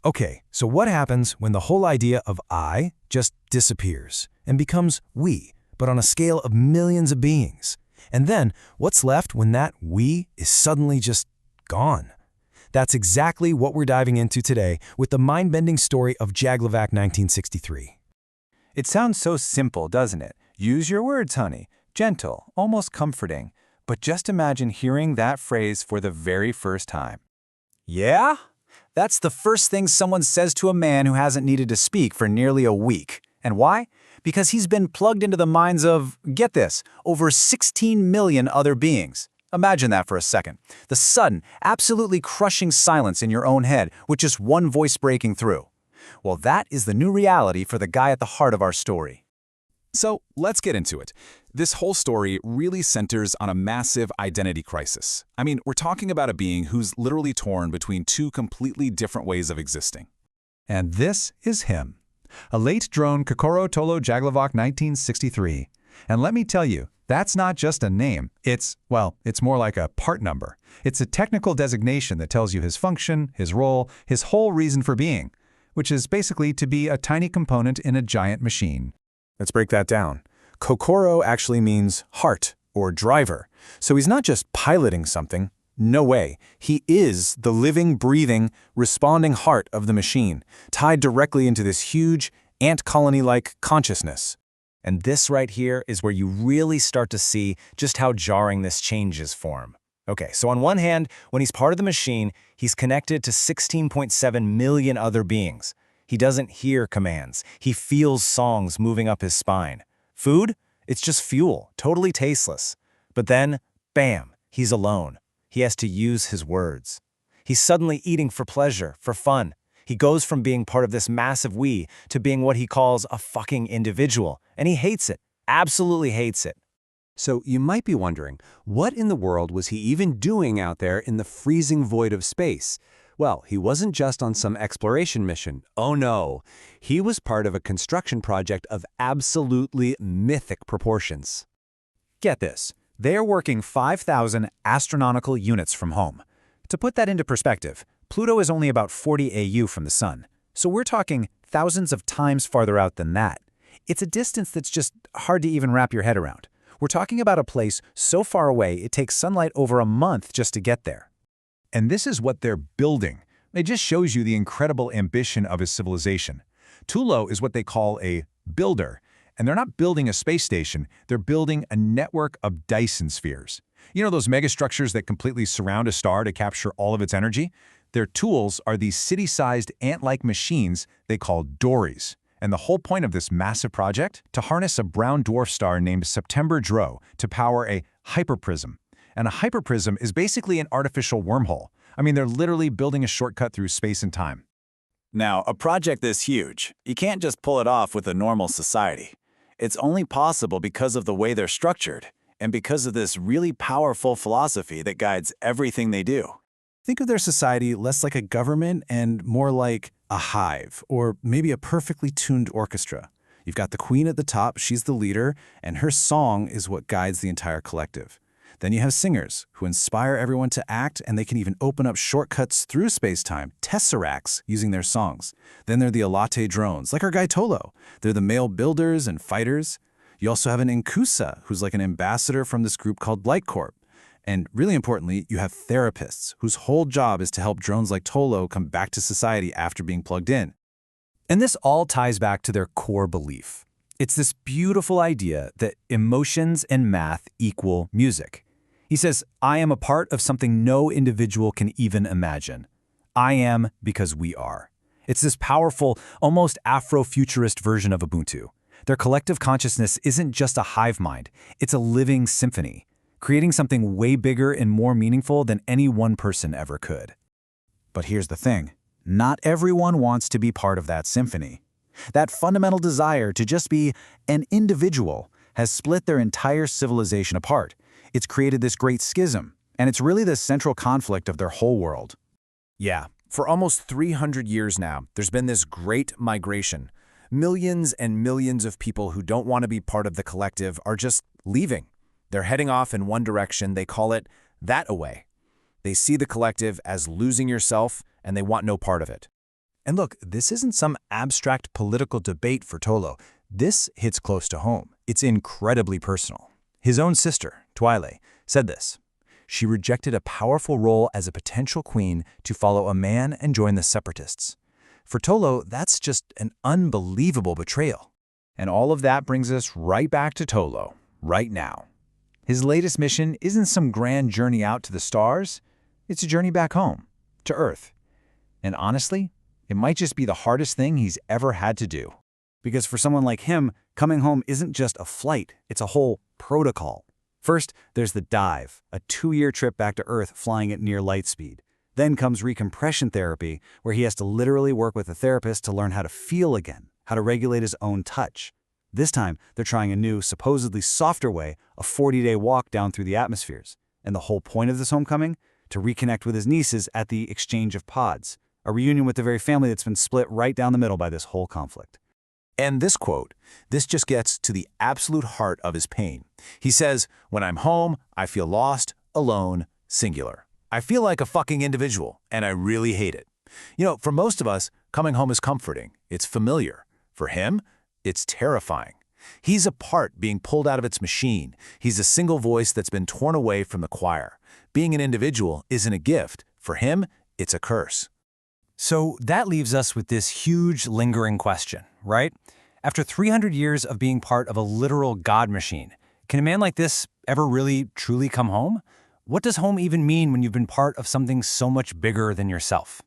Okay, so what happens when the whole idea of I just disappears and becomes we, but on a scale of millions of beings? And then, what's left when that we is suddenly just gone? That's exactly what we're diving into today with the mind-bending story of Jaglavak 1963. It sounds so simple, doesn't it? Use your words, honey. Gentle, almost comforting. But just imagine hearing that phrase for the very first time. Yeah? That's the first thing someone says to a man who hasn't needed to speak for nearly a week. And why? Because he's been plugged into the minds of, get this, over 16 million other beings. Imagine that for a second. The sudden, absolutely crushing silence in your own head with just one voice breaking through. Well, that is the new reality for the guy at the heart of our story. So let's get into it. This whole story really centers on a massive identity crisis. I mean, we're talking about a being who's literally torn between two completely different ways of existing. And this is him. Alate Kokoro Tolo Jaglavak 1963. And let me tell you, that's not just a name. It's more like a part number. It's a technical designation that tells you his function, his role, his whole reason for being, which is basically to be a tiny component in a giant machine. Let's break that down. Kokoro actually means heart or driver. So he's not just piloting something. No way. He is the living, breathing, responding heart of the machine, tied directly into this huge, ant colony-like consciousness. And this right here is where you really start to see just how jarring this changes form. Okay, so on one hand, when he's part of the machine, he's connected to 16.7 million other beings. He doesn't hear commands. He feels songs moving up his spine. Food? It's just fuel, totally tasteless. But then, bam, he's alone. He has to use his words. He's suddenly eating for pleasure, for fun. He goes from being part of this massive we to being what he calls a fucking individual. And he hates it, absolutely hates it. So you might be wondering, what in the world was he even doing out there in the freezing void of space? Well, he wasn't just on some exploration mission. Oh no, he was part of a construction project of absolutely mythic proportions. Get this, they're working 5,000 astronomical units from home. To put that into perspective, Pluto is only about 40 AU from the Sun. So we're talking thousands of times farther out than that. It's a distance that's just hard to even wrap your head around. We're talking about a place so far away it takes sunlight over a month just to get there. And this is what they're building. It just shows you the incredible ambition of his civilization. Tolo is what they call a builder. And they're not building a space station, they're building a network of Dyson spheres. You know those megastructures that completely surround a star to capture all of its energy? Their tools are these city-sized ant-like machines they call dories. And the whole point of this massive project? To harness a brown dwarf star named September Dro to power a hyperprism. And a hyperprism is basically an artificial wormhole. I mean, they're literally building a shortcut through space and time. Now, a project this huge, you can't just pull it off with a normal society. It's only possible because of the way they're structured, and because of this really powerful philosophy that guides everything they do. Think of their society less like a government and more like a hive, or maybe a perfectly tuned orchestra. You've got the queen at the top, she's the leader, and her song is what guides the entire collective. Then you have singers who inspire everyone to act, and they can even open up shortcuts through space-time, tesseracts, using their songs. Then there are the Alate drones, like our guy Tolo. They're the male builders and fighters. You also have an Inkusa, who's like an ambassador from this group called Light Corp. And really importantly, you have therapists, whose whole job is to help drones like Tolo come back to society after being plugged in. And this all ties back to their core belief. It's this beautiful idea that emotions and math equal music. He says, I am a part of something no individual can even imagine. I am because we are. It's this powerful, almost Afrofuturist version of Ubuntu. Their collective consciousness isn't just a hive mind, it's a living symphony, creating something way bigger and more meaningful than any one person ever could. But here's the thing, not everyone wants to be part of that symphony. That fundamental desire to just be an individual has split their entire civilization apart. It's created this great schism, and it's really the central conflict of their whole world. Yeah, for almost 300 years now, there's been this great migration. Millions and millions of people who don't want to be part of the collective are just leaving. They're heading off in one direction. They call it that-away. They see the collective as losing yourself, and they want no part of it. And look, this isn't some abstract political debate for Tolo. This hits close to home. It's incredibly personal. His own sister, Twyla, said this. She rejected a powerful role as a potential queen to follow a man and join the separatists. For Tolo, that's just an unbelievable betrayal. And all of that brings us right back to Tolo, right now. His latest mission isn't some grand journey out to the stars. It's a journey back home, to Earth. And honestly, it might just be the hardest thing he's ever had to do. Because for someone like him, coming home isn't just a flight, it's a whole protocol. First, there's the dive, a 2-year trip back to Earth flying at near light speed. Then comes recompression therapy, where he has to literally work with a therapist to learn how to feel again, how to regulate his own touch. This time, they're trying a new, supposedly softer way, a 40-day walk down through the atmospheres. And the whole point of this homecoming? To reconnect with his nieces at the exchange of pods, a reunion with the very family that's been split right down the middle by this whole conflict. And this quote, this just gets to the absolute heart of his pain. He says, "When I'm home, I feel lost, alone, singular. I feel like a fucking individual, and I really hate it." You know, for most of us, coming home is comforting. It's familiar. For him, it's terrifying. He's a part being pulled out of its machine. He's a single voice that's been torn away from the choir. Being an individual isn't a gift. For him, it's a curse. So that leaves us with this huge, lingering question, right? After 300 years of being part of a literal God machine, can a man like this ever really, truly come home? What does home even mean when you've been part of something so much bigger than yourself?